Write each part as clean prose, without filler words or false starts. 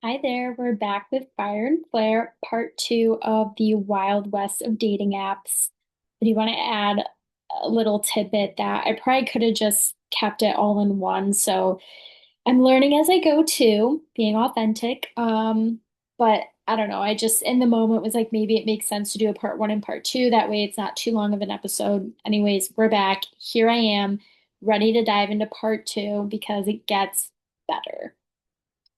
Hi there, we're back with Fire and Flair, part two of the Wild West of dating apps. I do want to add a little tidbit that I probably could have just kept it all in one. So I'm learning as I go too, being authentic. But I don't know, I just in the moment was like maybe it makes sense to do a part one and part two. That way it's not too long of an episode. Anyways, we're back. Here I am, ready to dive into part two because it gets better.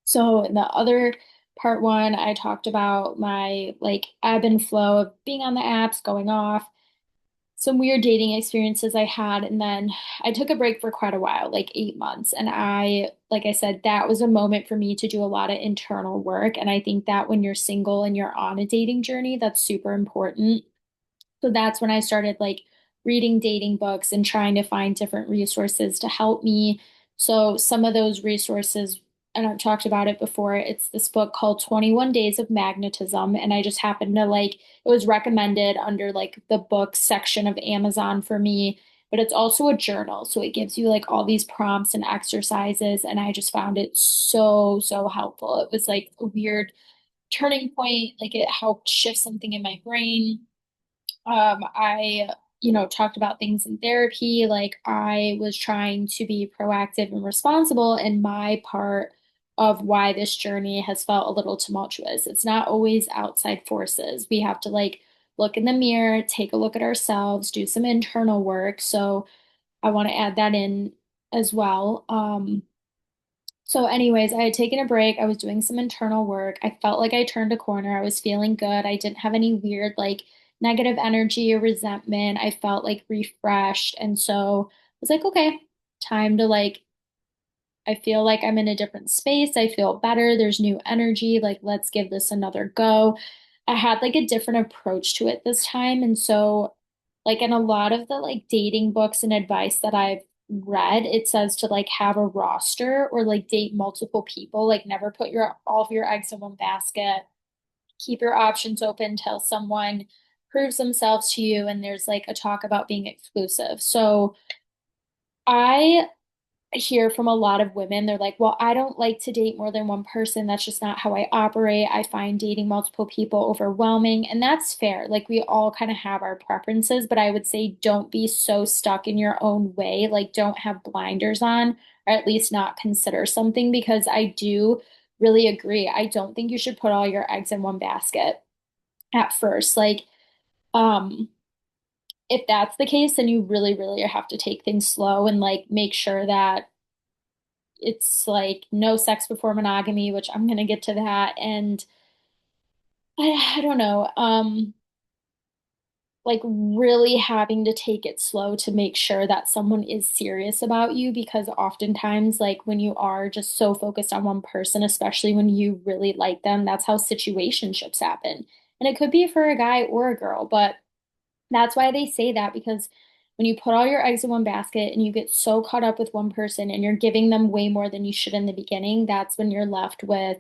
So in the other part one, I talked about my like ebb and flow of being on the apps, going off, some weird dating experiences I had, and then I took a break for quite a while, like 8 months. And like I said, that was a moment for me to do a lot of internal work. And I think that when you're single and you're on a dating journey, that's super important. So that's when I started like reading dating books and trying to find different resources to help me. So some of those resources, and I've talked about it before, it's this book called 21 Days of Magnetism. And I just happened to like, it was recommended under like the book section of Amazon for me, but it's also a journal. So it gives you like all these prompts and exercises. And I just found it so helpful. It was like a weird turning point, like it helped shift something in my brain. I talked about things in therapy. Like I was trying to be proactive and responsible in my part of why this journey has felt a little tumultuous. It's not always outside forces. We have to like look in the mirror, take a look at ourselves, do some internal work. So I want to add that in as well. So anyways, I had taken a break. I was doing some internal work. I felt like I turned a corner. I was feeling good. I didn't have any weird like negative energy or resentment. I felt like refreshed. And so I was like, okay, time to like, I feel like I'm in a different space. I feel better. There's new energy. Like, let's give this another go. I had like a different approach to it this time. And so, like, in a lot of the like dating books and advice that I've read, it says to like have a roster or like date multiple people. Like, never put your all of your eggs in one basket. Keep your options open till someone proves themselves to you. And there's like a talk about being exclusive. So, I hear from a lot of women, they're like, well, I don't like to date more than one person. That's just not how I operate. I find dating multiple people overwhelming. And that's fair. Like, we all kind of have our preferences, but I would say don't be so stuck in your own way. Like, don't have blinders on, or at least not consider something, because I do really agree. I don't think you should put all your eggs in one basket at first. Like, um, if that's the case, then you really have to take things slow and like make sure that it's like no sex before monogamy, which I'm gonna get to that. And I don't know, like really having to take it slow to make sure that someone is serious about you, because oftentimes, like when you are just so focused on one person, especially when you really like them, that's how situationships happen. And it could be for a guy or a girl, but that's why they say that, because when you put all your eggs in one basket and you get so caught up with one person and you're giving them way more than you should in the beginning, that's when you're left with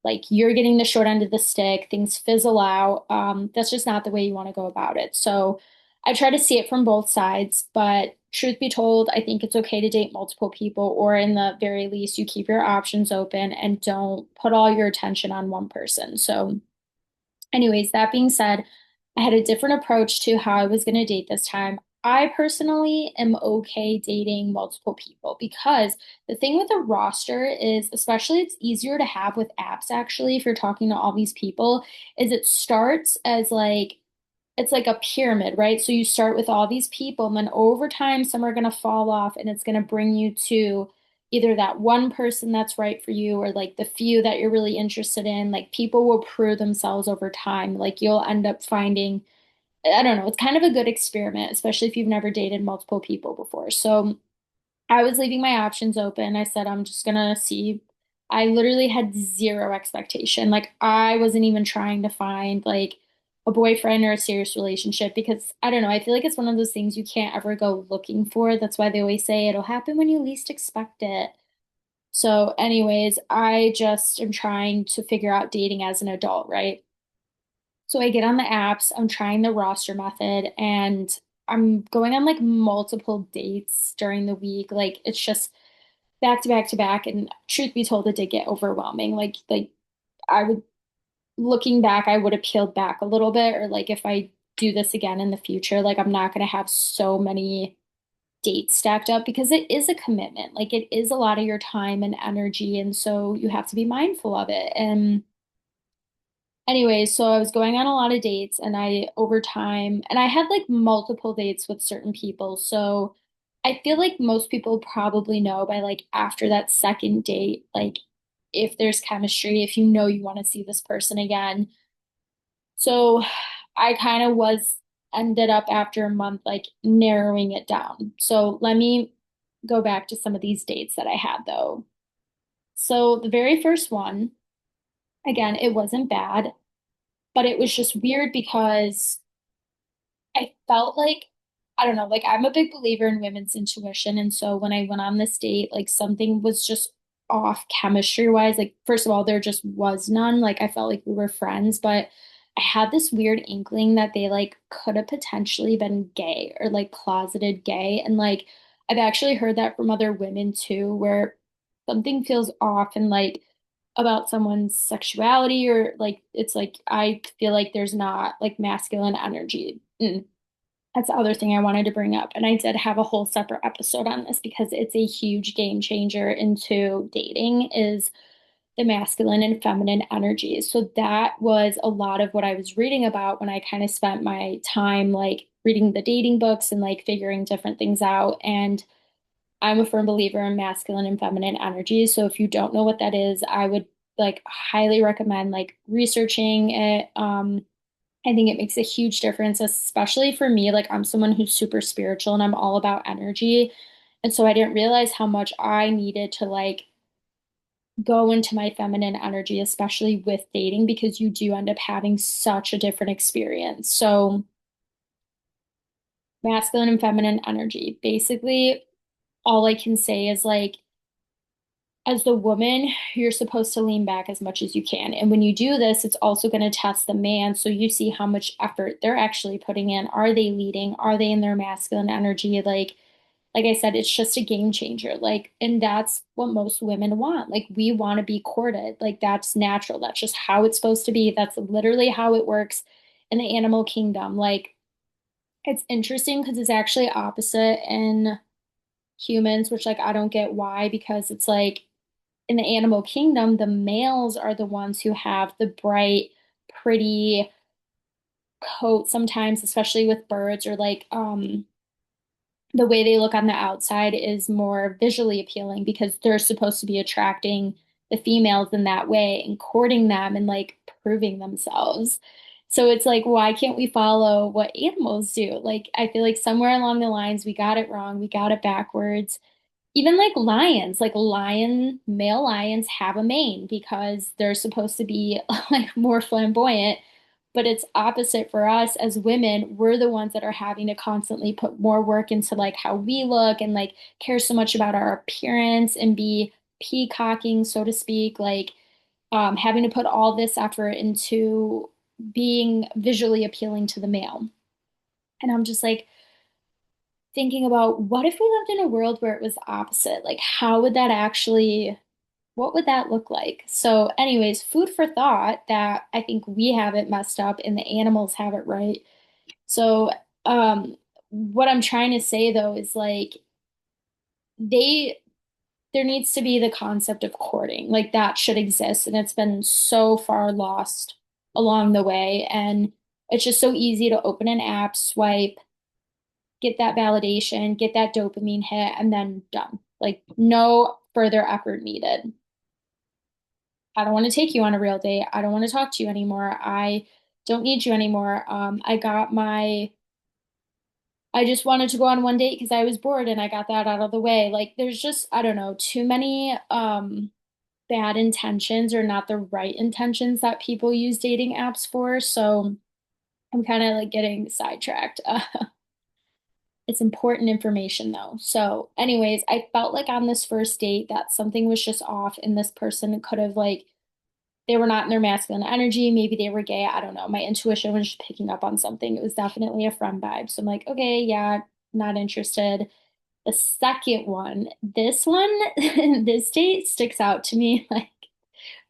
like you're getting the short end of the stick, things fizzle out. That's just not the way you want to go about it. So I try to see it from both sides, but truth be told, I think it's okay to date multiple people, or in the very least, you keep your options open and don't put all your attention on one person. So anyways, that being said, I had a different approach to how I was going to date this time. I personally am okay dating multiple people, because the thing with a roster is, especially it's easier to have with apps actually, if you're talking to all these people, is it starts as like it's like a pyramid, right? So you start with all these people, and then over time, some are going to fall off, and it's going to bring you to either that one person that's right for you, or like the few that you're really interested in. Like people will prove themselves over time. Like you'll end up finding, I don't know, it's kind of a good experiment, especially if you've never dated multiple people before. So I was leaving my options open. I said, I'm just gonna see. I literally had zero expectation. Like, I wasn't even trying to find like a boyfriend or a serious relationship, because I don't know. I feel like it's one of those things you can't ever go looking for. That's why they always say it'll happen when you least expect it. So, anyways, I just am trying to figure out dating as an adult, right? So I get on the apps, I'm trying the roster method, and I'm going on like multiple dates during the week. Like it's just back to back to back. And truth be told, it did get overwhelming. Like I would, looking back, I would have peeled back a little bit, or like if I do this again in the future, like I'm not going to have so many dates stacked up because it is a commitment. Like it is a lot of your time and energy. And so you have to be mindful of it. And anyways, so I was going on a lot of dates and I over time and I had like multiple dates with certain people. So I feel like most people probably know by like after that second date, like if there's chemistry, if you know you want to see this person again. So I kind of was ended up after a month like narrowing it down. So let me go back to some of these dates that I had though. So the very first one, again, it wasn't bad, but it was just weird because I felt like, I don't know, like I'm a big believer in women's intuition. And so when I went on this date, like something was just off chemistry wise. Like, first of all, there just was none. Like, I felt like we were friends, but I had this weird inkling that they like could have potentially been gay or like closeted gay. And like, I've actually heard that from other women too, where something feels off and like, about someone's sexuality or like it's like I feel like there's not like masculine energy. That's the other thing I wanted to bring up. And I did have a whole separate episode on this because it's a huge game changer into dating is the masculine and feminine energies. So that was a lot of what I was reading about when I kind of spent my time like reading the dating books and like figuring different things out. And I'm a firm believer in masculine and feminine energies. So if you don't know what that is, I would like highly recommend like researching it. I think it makes a huge difference, especially for me. Like, I'm someone who's super spiritual and I'm all about energy. And so I didn't realize how much I needed to like go into my feminine energy, especially with dating, because you do end up having such a different experience. So, masculine and feminine energy. Basically, all I can say is like, as the woman, you're supposed to lean back as much as you can. And when you do this, it's also going to test the man. So you see how much effort they're actually putting in. Are they leading? Are they in their masculine energy? Like I said, it's just a game changer. Like, and that's what most women want. Like, we want to be courted. Like, that's natural. That's just how it's supposed to be. That's literally how it works in the animal kingdom. Like, it's interesting because it's actually opposite in humans, which like I don't get why, because it's like in the animal kingdom, the males are the ones who have the bright, pretty coat sometimes, especially with birds, or like the way they look on the outside is more visually appealing because they're supposed to be attracting the females in that way and courting them and like proving themselves. So it's like, why can't we follow what animals do? Like, I feel like somewhere along the lines, we got it wrong, we got it backwards. Even like male lions have a mane because they're supposed to be like more flamboyant, but it's opposite for us as women. We're the ones that are having to constantly put more work into like how we look and like care so much about our appearance and be peacocking, so to speak, like having to put all this effort into being visually appealing to the male. And I'm just like, thinking about what if we lived in a world where it was opposite? Like, how would that actually, what would that look like? So, anyways, food for thought that I think we have it messed up and the animals have it right. So, what I'm trying to say though is like, they, there needs to be the concept of courting, like that should exist. And it's been so far lost along the way. And it's just so easy to open an app, swipe, get that validation, get that dopamine hit, and then done. Like no further effort needed. I don't want to take you on a real date. I don't want to talk to you anymore. I don't need you anymore. I just wanted to go on one date because I was bored and I got that out of the way. Like there's just, I don't know, too many bad intentions or not the right intentions that people use dating apps for. So I'm kind of like getting sidetracked. It's important information though. So, anyways, I felt like on this first date that something was just off, and this person could have, like, they were not in their masculine energy. Maybe they were gay. I don't know. My intuition was just picking up on something. It was definitely a friend vibe. So, I'm like, okay, yeah, not interested. The second one, this one, this date sticks out to me like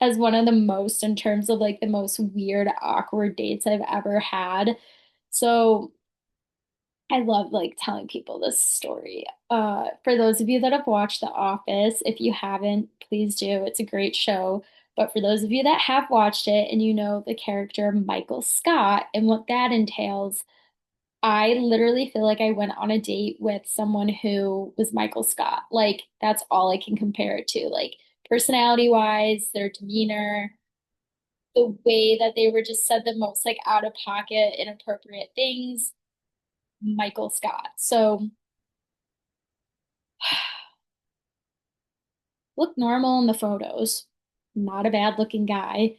as one of the most in terms of like the most weird, awkward dates I've ever had. So I love like telling people this story. For those of you that have watched The Office, if you haven't, please do. It's a great show. But for those of you that have watched it and you know the character Michael Scott and what that entails, I literally feel like I went on a date with someone who was Michael Scott. Like, that's all I can compare it to. Like, personality wise, their demeanor, the way that they were just said the most like out of pocket, inappropriate things, Michael Scott. So, look normal in the photos. Not a bad looking guy.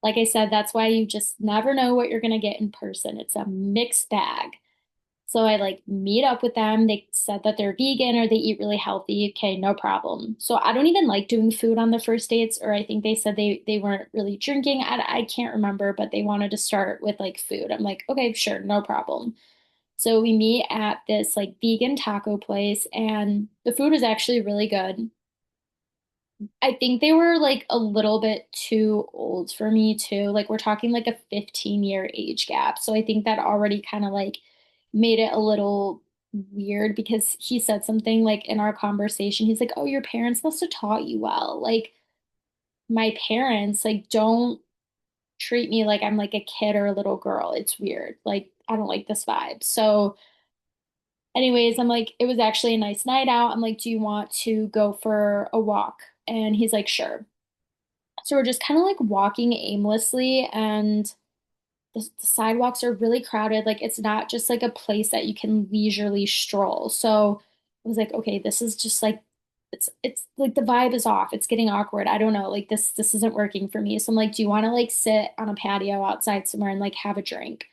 Like I said, that's why you just never know what you're going to get in person. It's a mixed bag. So I like meet up with them. They said that they're vegan or they eat really healthy. Okay, no problem. So I don't even like doing food on the first dates, or I think they said they weren't really drinking. I can't remember, but they wanted to start with like food. I'm like, okay, sure, no problem. So we meet at this like vegan taco place, and the food is actually really good. I think they were like a little bit too old for me too. Like we're talking like a 15-year age gap. So I think that already kind of like made it a little weird because he said something like in our conversation, he's like, "Oh, your parents must have taught you well." Like my parents like don't treat me like I'm like a kid or a little girl. It's weird. Like I don't like this vibe. So anyways, I'm like, it was actually a nice night out. I'm like, "Do you want to go for a walk?" And he's like, "Sure." So we're just kind of like walking aimlessly, and the sidewalks are really crowded. Like it's not just like a place that you can leisurely stroll. So I was like, okay, this is just like it's like the vibe is off. It's getting awkward. I don't know. Like this isn't working for me. So I'm like, do you want to like sit on a patio outside somewhere and like have a drink?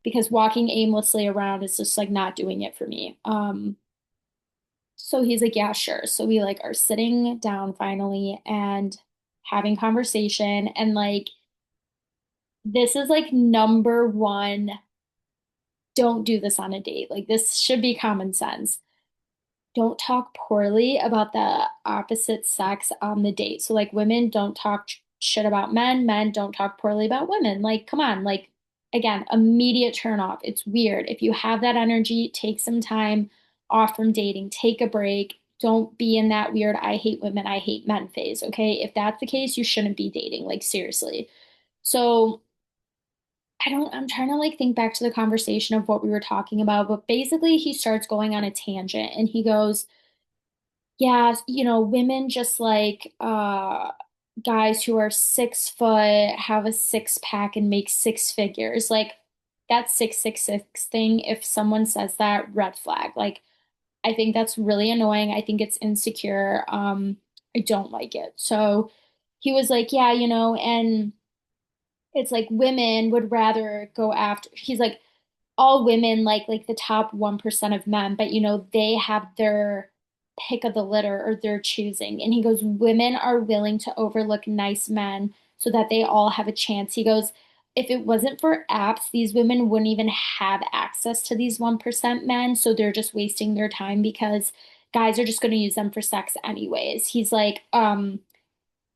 Because walking aimlessly around is just like not doing it for me. So he's like, yeah, sure. So we like are sitting down finally and having conversation, and like this is like number one, don't do this on a date. Like this should be common sense. Don't talk poorly about the opposite sex on the date. So like women don't talk shit about men, men don't talk poorly about women. Like come on, like again, immediate turn off. It's weird. If you have that energy, take some time off from dating, take a break. Don't be in that weird I hate women, I hate men phase, okay? If that's the case, you shouldn't be dating, like seriously. So I'm trying to like think back to the conversation of what we were talking about, but basically he starts going on a tangent and he goes, yeah, women just like guys who are 6 foot, have a six pack and make six figures. Like that 666 thing, if someone says that, red flag. Like I think that's really annoying. I think it's insecure. I don't like it. So he was like, yeah, and it's like women would rather go after, he's like, all women like the top 1% of men, but they have their pick of the litter or their choosing. And he goes, women are willing to overlook nice men so that they all have a chance. He goes, if it wasn't for apps, these women wouldn't even have access to these 1% men. So they're just wasting their time because guys are just going to use them for sex anyways. He's like,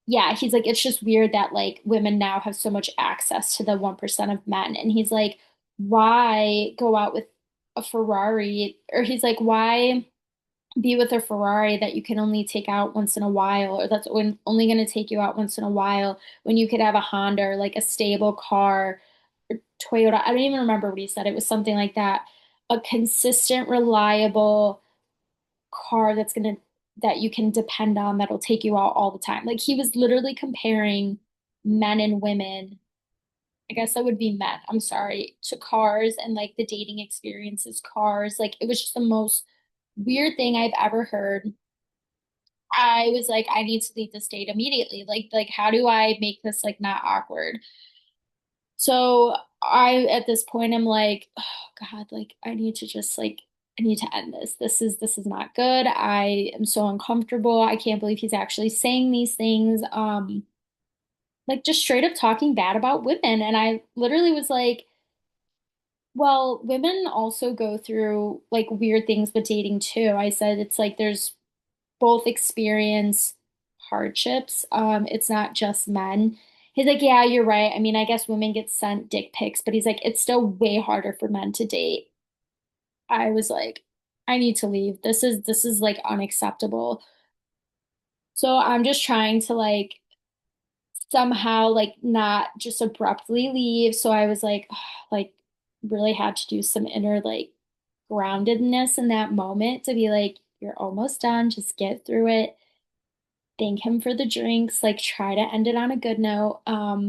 yeah, he's like, it's just weird that like women now have so much access to the 1% of men. And he's like, why go out with a Ferrari? Or he's like, why be with a Ferrari that you can only take out once in a while, or that's only going to take you out once in a while when you could have a Honda or like a stable car or Toyota. I don't even remember what he said. It was something like that. A consistent, reliable car that you can depend on that'll take you out all the time. Like he was literally comparing men and women, I guess that would be men, I'm sorry, to cars and like the dating experiences, cars. Like it was just the most weird thing I've ever heard. I was like, I need to leave this date immediately. Like how do I make this like not awkward? So I at this point I'm like, oh God, like I need to just like I need to end this. This is not good. I am so uncomfortable. I can't believe he's actually saying these things. Like just straight up talking bad about women. And I literally was like, well, women also go through like weird things with dating too. I said it's like there's both experience hardships. It's not just men. He's like, yeah, you're right. I mean, I guess women get sent dick pics, but he's like, it's still way harder for men to date. I was like, I need to leave. This is like unacceptable. So I'm just trying to like somehow like not just abruptly leave. So I was like, like really had to do some inner like groundedness in that moment to be like, you're almost done, just get through it. Thank him for the drinks, like try to end it on a good note.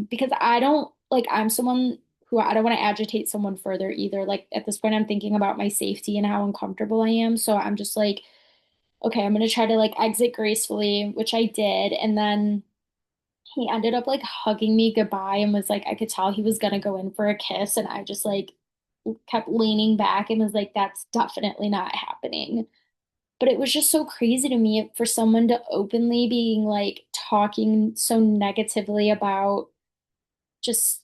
Because I don't like I'm someone who I don't want to agitate someone further either. Like at this point, I'm thinking about my safety and how uncomfortable I am. So I'm just like, okay, I'm gonna try to like exit gracefully, which I did, and then he ended up like hugging me goodbye and was like, I could tell he was gonna go in for a kiss, and I just like kept leaning back and was like, that's definitely not happening. But it was just so crazy to me for someone to openly being like talking so negatively about just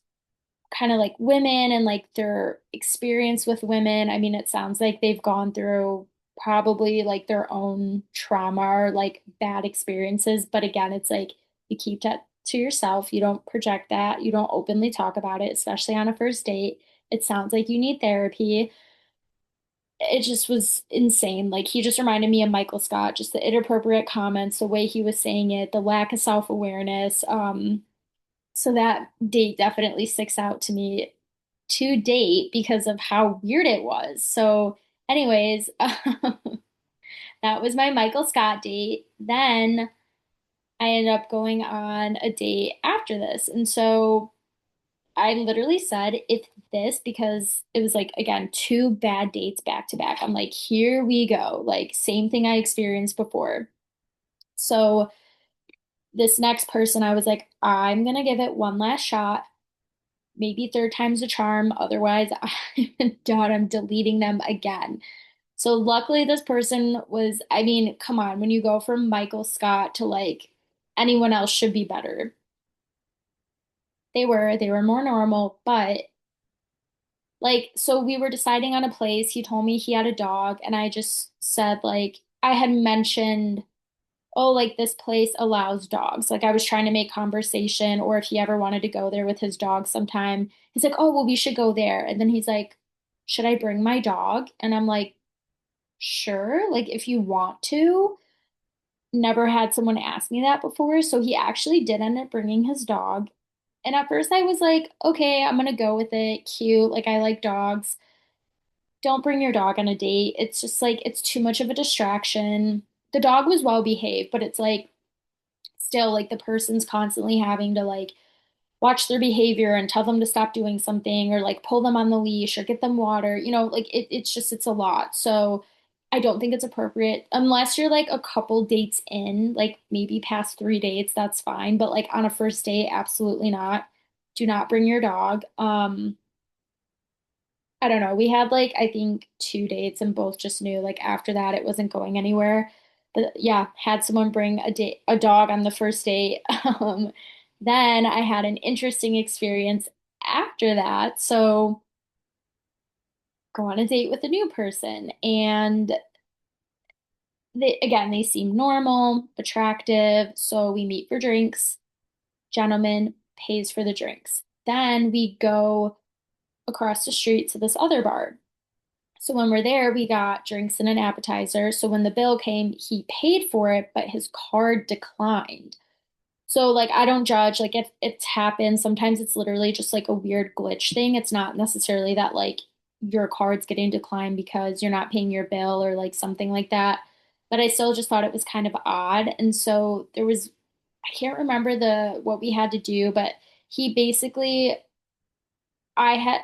kind of like women and like their experience with women. I mean, it sounds like they've gone through probably like their own trauma or like bad experiences. But again, it's like you keep that to yourself. You don't project that. You don't openly talk about it, especially on a first date. It sounds like you need therapy. It just was insane. Like he just reminded me of Michael Scott, just the inappropriate comments, the way he was saying it, the lack of self-awareness. So that date definitely sticks out to me to date because of how weird it was. So, anyways, that was my Michael Scott date. Then I ended up going on a date after this. And so I literally said, if this, because it was like, again, two bad dates back to back. I'm like, here we go. Like, same thing I experienced before. So, this next person, I was like, I'm gonna give it one last shot. Maybe third time's a charm. Otherwise, I'm done. I'm deleting them again. So luckily this person was, I mean, come on, when you go from Michael Scott to like anyone else should be better. They were more normal, but like, so we were deciding on a place. He told me he had a dog, and I just said, like, I had mentioned, oh, like this place allows dogs. Like, I was trying to make conversation, or if he ever wanted to go there with his dog sometime. He's like, oh, well, we should go there. And then he's like, should I bring my dog? And I'm like, sure, like, if you want to. Never had someone ask me that before. So he actually did end up bringing his dog. And at first I was like, okay, I'm gonna go with it. Cute. Like I like dogs. Don't bring your dog on a date. It's just like it's too much of a distraction. The dog was well behaved, but it's like still like the person's constantly having to like watch their behavior and tell them to stop doing something or like pull them on the leash or get them water. Like it's just it's a lot. So I don't think it's appropriate unless you're like a couple dates in, like maybe past 3 dates, that's fine. But like on a first date, absolutely not. Do not bring your dog. I don't know. We had like I think 2 dates and both just knew like after that it wasn't going anywhere. But yeah, had someone bring a dog on the first date. Then I had an interesting experience after that. So go on a date with a new person and they seem normal, attractive. So we meet for drinks. Gentleman pays for the drinks. Then we go across the street to this other bar. So when we're there, we got drinks and an appetizer. So when the bill came, he paid for it, but his card declined. So like I don't judge, like if it's happened, sometimes it's literally just like a weird glitch thing. It's not necessarily that like your card's getting declined because you're not paying your bill or like something like that. But I still just thought it was kind of odd. And so there was I can't remember the what we had to do, but he basically I had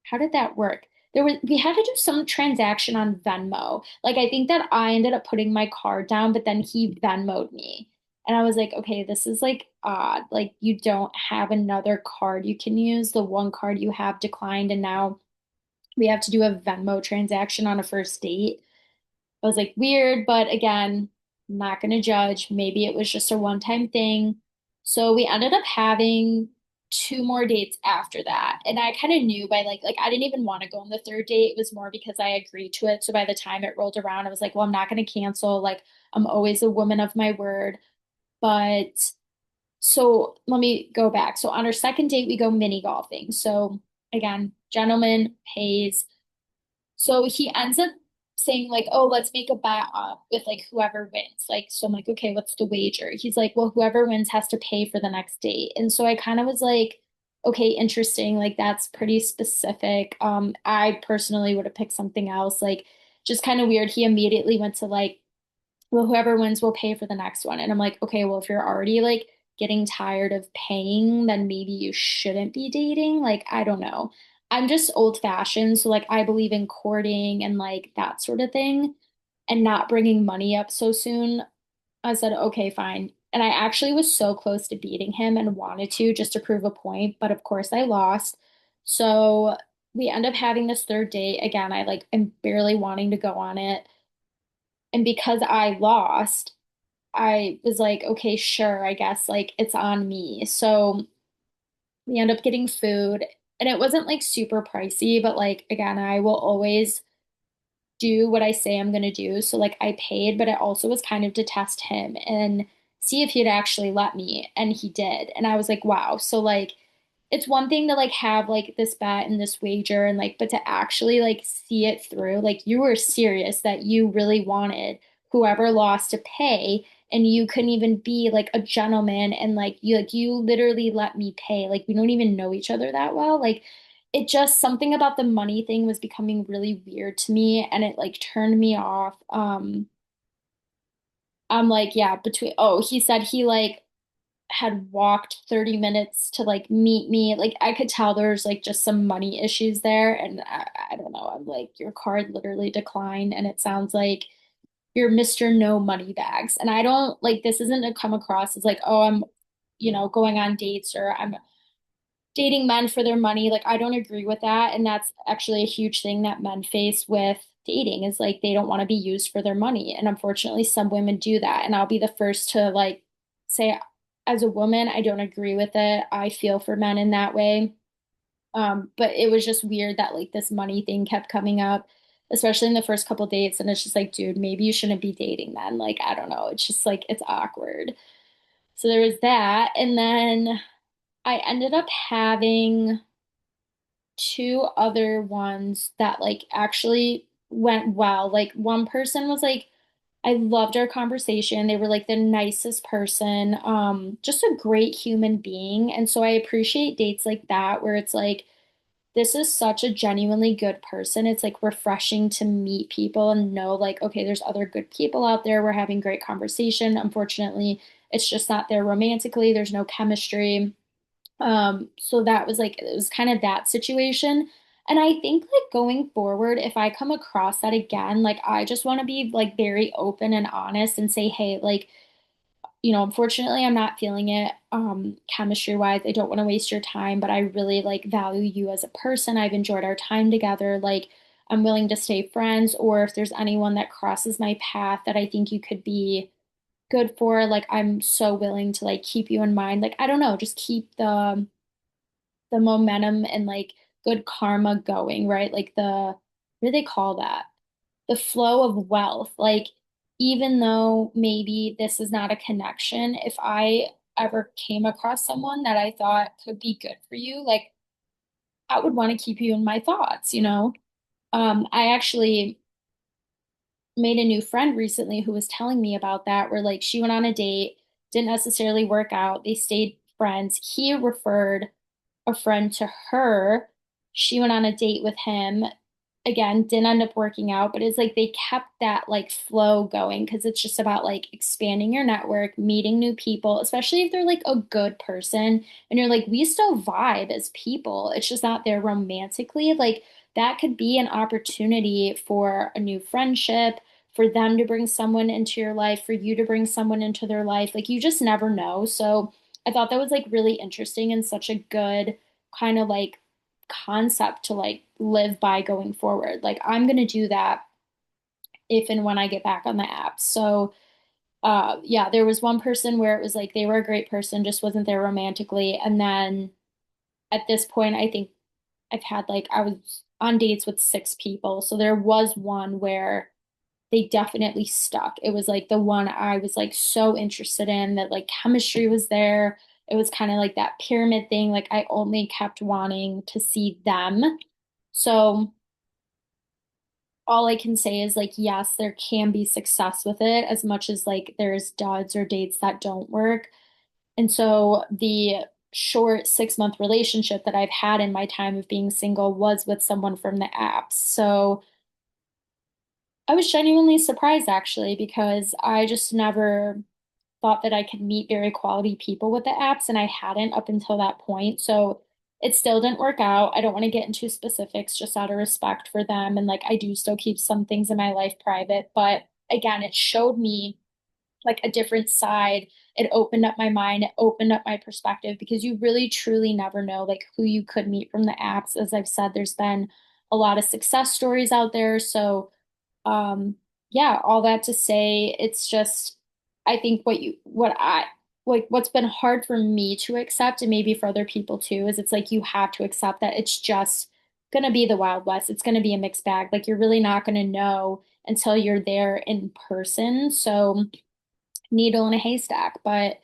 how did that work? We had to do some transaction on Venmo. Like I think that I ended up putting my card down, but then he Venmo'd me. And I was like, okay, this is like odd. Like you don't have another card you can use. The one card you have declined, and now we have to do a Venmo transaction on a first date. I was like, weird, but again, I'm not gonna judge. Maybe it was just a one-time thing. So we ended up having two more dates after that. And I kind of knew by like I didn't even want to go on the third date. It was more because I agreed to it. So by the time it rolled around, I was like, well, I'm not gonna cancel. Like I'm always a woman of my word. But so let me go back. So on our second date, we go mini golfing. So again, gentleman pays. So he ends up saying like, "Oh, let's make a bet with like whoever wins." Like, so I'm like, "Okay, what's the wager?" He's like, "Well, whoever wins has to pay for the next date." And so I kind of was like, "Okay, interesting. Like that's pretty specific." I personally would have picked something else. Like, just kind of weird. He immediately went to like, "Well, whoever wins will pay for the next one." And I'm like, "Okay, well, if you're already like getting tired of paying, then maybe you shouldn't be dating." Like, I don't know. I'm just old fashioned. So, like, I believe in courting and like that sort of thing and not bringing money up so soon. I said, "Okay, fine." And I actually was so close to beating him and wanted to just to prove a point. But of course, I lost. So we end up having this third date. Again, I like am barely wanting to go on it. And because I lost, I was like, okay, sure, I guess like it's on me. So we end up getting food and it wasn't like super pricey, but like again, I will always do what I say I'm gonna do. So like I paid, but it also was kind of to test him and see if he'd actually let me. And he did. And I was like, wow. So like it's one thing to like have like this bet and this wager and like, but to actually like see it through, like you were serious that you really wanted whoever lost to pay and you couldn't even be like a gentleman and like you literally let me pay. Like we don't even know each other that well. Like it just something about the money thing was becoming really weird to me and it like turned me off. I'm like, yeah, between he said he like had walked 30 minutes to like meet me. Like I could tell there's like just some money issues there. And I don't know. I'm like, your card literally declined. And it sounds like you're Mr. No Money Bags. And I don't like this isn't to come across as like, oh, I'm, going on dates or I'm dating men for their money. Like I don't agree with that. And that's actually a huge thing that men face with dating is like they don't want to be used for their money. And unfortunately, some women do that. And I'll be the first to like say, as a woman, I don't agree with it. I feel for men in that way. But it was just weird that like this money thing kept coming up, especially in the first couple dates. And it's just like, dude, maybe you shouldn't be dating then. Like, I don't know. It's just like it's awkward. So there was that. And then I ended up having two other ones that like actually went well. Like one person was like, I loved our conversation. They were like the nicest person, just a great human being. And so I appreciate dates like that where it's like, this is such a genuinely good person. It's like refreshing to meet people and know like, okay, there's other good people out there. We're having great conversation. Unfortunately, it's just not there romantically. There's no chemistry. So that was like it was kind of that situation. And I think like going forward, if I come across that again, like I just want to be like very open and honest and say, hey, like, unfortunately I'm not feeling it chemistry wise. I don't want to waste your time, but I really like value you as a person. I've enjoyed our time together. Like I'm willing to stay friends, or if there's anyone that crosses my path that I think you could be good for, like I'm so willing to like keep you in mind. Like I don't know, just keep the momentum and like good karma going, right? Like what do they call that? The flow of wealth. Like, even though maybe this is not a connection, if I ever came across someone that I thought could be good for you, like, I would want to keep you in my thoughts. I actually made a new friend recently who was telling me about that, where like she went on a date, didn't necessarily work out. They stayed friends. He referred a friend to her. She went on a date with him. Again, didn't end up working out, but it's like they kept that like flow going because it's just about like expanding your network, meeting new people, especially if they're like a good person and you're like, we still vibe as people. It's just not there romantically. Like that could be an opportunity for a new friendship, for them to bring someone into your life, for you to bring someone into their life. Like you just never know. So I thought that was like really interesting and such a good kind of like concept to like live by going forward. Like I'm gonna do that if and when I get back on the app. So yeah, there was one person where it was like they were a great person, just wasn't there romantically. And then at this point, I think I was on dates with six people. So there was one where they definitely stuck. It was like the one I was like so interested in, that like chemistry was there. It was kind of like that pyramid thing. Like I only kept wanting to see them. So all I can say is like, yes, there can be success with it as much as like there's duds or dates that don't work. And so the short 6 month relationship that I've had in my time of being single was with someone from the apps. So I was genuinely surprised actually, because I just never thought that I could meet very quality people with the apps, and I hadn't up until that point. So it still didn't work out. I don't want to get into specifics just out of respect for them. And like, I do still keep some things in my life private. But again, it showed me like a different side. It opened up my mind, it opened up my perspective, because you really truly never know like who you could meet from the apps. As I've said, there's been a lot of success stories out there. So yeah, all that to say, it's just, I think what's been hard for me to accept, and maybe for other people too, is it's like you have to accept that it's just gonna be the Wild West. It's gonna be a mixed bag. Like you're really not gonna know until you're there in person. So needle in a haystack, but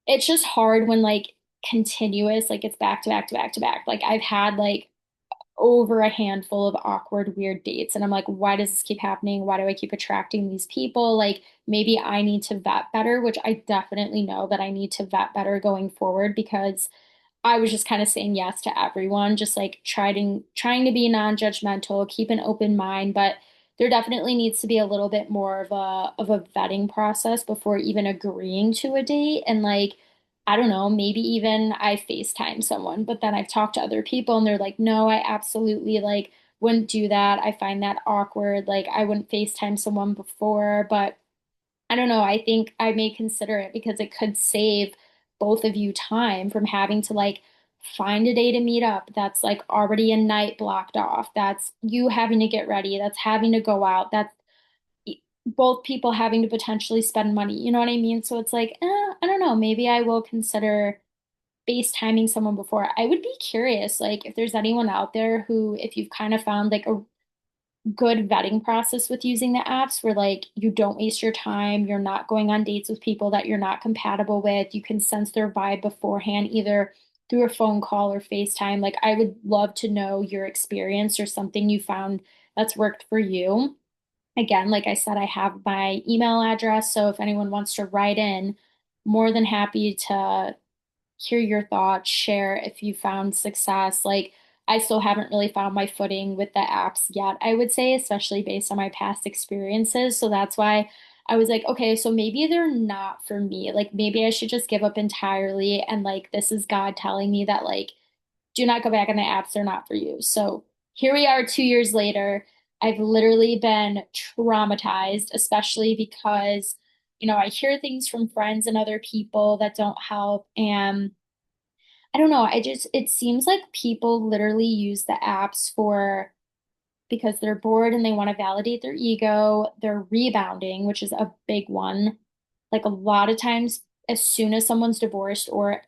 it's just hard when like continuous, like it's back to back to back to back. Like I've had like over a handful of awkward, weird dates. And I'm like, why does this keep happening? Why do I keep attracting these people? Like, maybe I need to vet better, which I definitely know that I need to vet better going forward, because I was just kind of saying yes to everyone, just like trying to be non-judgmental, keep an open mind, but there definitely needs to be a little bit more of a vetting process before even agreeing to a date. And like, I don't know, maybe even I FaceTime someone, but then I've talked to other people and they're like, no, I absolutely like wouldn't do that. I find that awkward. Like I wouldn't FaceTime someone before, but I don't know. I think I may consider it, because it could save both of you time from having to like find a day to meet up that's like already a night blocked off. That's you having to get ready. That's having to go out. That's both people having to potentially spend money. You know what I mean? So it's like, I don't know. Maybe I will consider FaceTiming someone before. I would be curious, like, if there's anyone out there who, if you've kind of found like a good vetting process with using the apps where like you don't waste your time, you're not going on dates with people that you're not compatible with, you can sense their vibe beforehand, either through a phone call or FaceTime. Like I would love to know your experience or something you found that's worked for you. Again, like I said, I have my email address, so if anyone wants to write in, more than happy to hear your thoughts, share if you found success. Like, I still haven't really found my footing with the apps yet, I would say, especially based on my past experiences. So that's why I was like, okay, so maybe they're not for me. Like, maybe I should just give up entirely. And like, this is God telling me that, like, do not go back on the apps. They're not for you. So here we are 2 years later. I've literally been traumatized, especially because, I hear things from friends and other people that don't help. And I don't know. It seems like people literally use the apps for because they're bored and they want to validate their ego. They're rebounding, which is a big one. Like a lot of times, as soon as someone's divorced or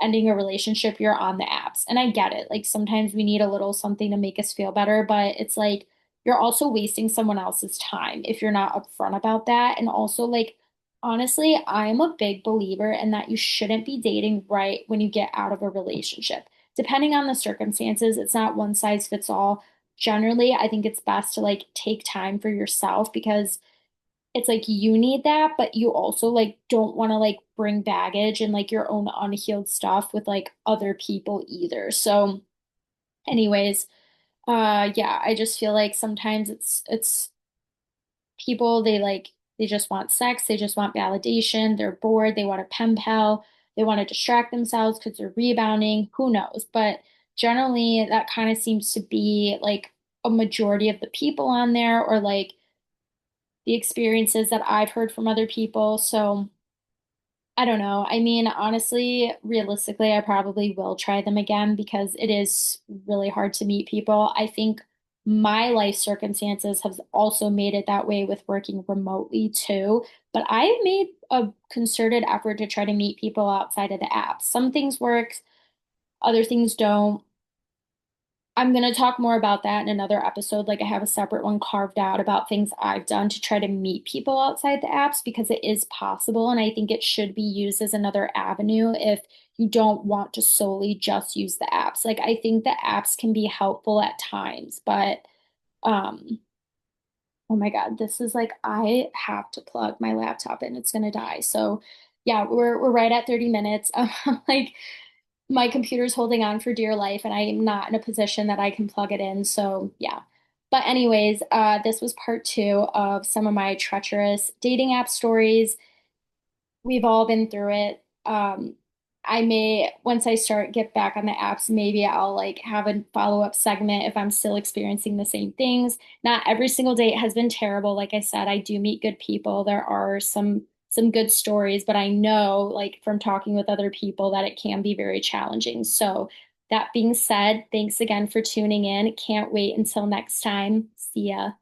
ending a relationship, you're on the apps. And I get it. Like sometimes we need a little something to make us feel better, but it's like you're also wasting someone else's time if you're not upfront about that. And also, like, honestly, I'm a big believer in that you shouldn't be dating right when you get out of a relationship. Depending on the circumstances, it's not one size fits all. Generally, I think it's best to like take time for yourself, because it's like you need that, but you also like don't want to like bring baggage and like your own unhealed stuff with like other people either. So, anyways, yeah, I just feel like sometimes it's people, they just want sex, they just want validation, they're bored, they want a pen pal, they want to distract themselves because they're rebounding, who knows? But generally that kind of seems to be like a majority of the people on there, or like the experiences that I've heard from other people. So I don't know. I mean, honestly, realistically, I probably will try them again, because it is really hard to meet people. I think my life circumstances have also made it that way with working remotely too. But I've made a concerted effort to try to meet people outside of the app. Some things work, other things don't. I'm going to talk more about that in another episode. Like I have a separate one carved out about things I've done to try to meet people outside the apps because it is possible. And I think it should be used as another avenue if you don't want to solely just use the apps. Like I think the apps can be helpful at times, but um, oh my God, this is like I have to plug my laptop in. It's going to die. So yeah, we're right at 30 minutes. Like my computer's holding on for dear life and I am not in a position that I can plug it in. So yeah. But anyways, this was part two of some of my treacherous dating app stories. We've all been through it. I may, once I start get back on the apps, maybe I'll like have a follow-up segment if I'm still experiencing the same things. Not every single date has been terrible. Like I said, I do meet good people. There are some good stories, but I know like from talking with other people that it can be very challenging. So that being said, thanks again for tuning in. Can't wait until next time. See ya.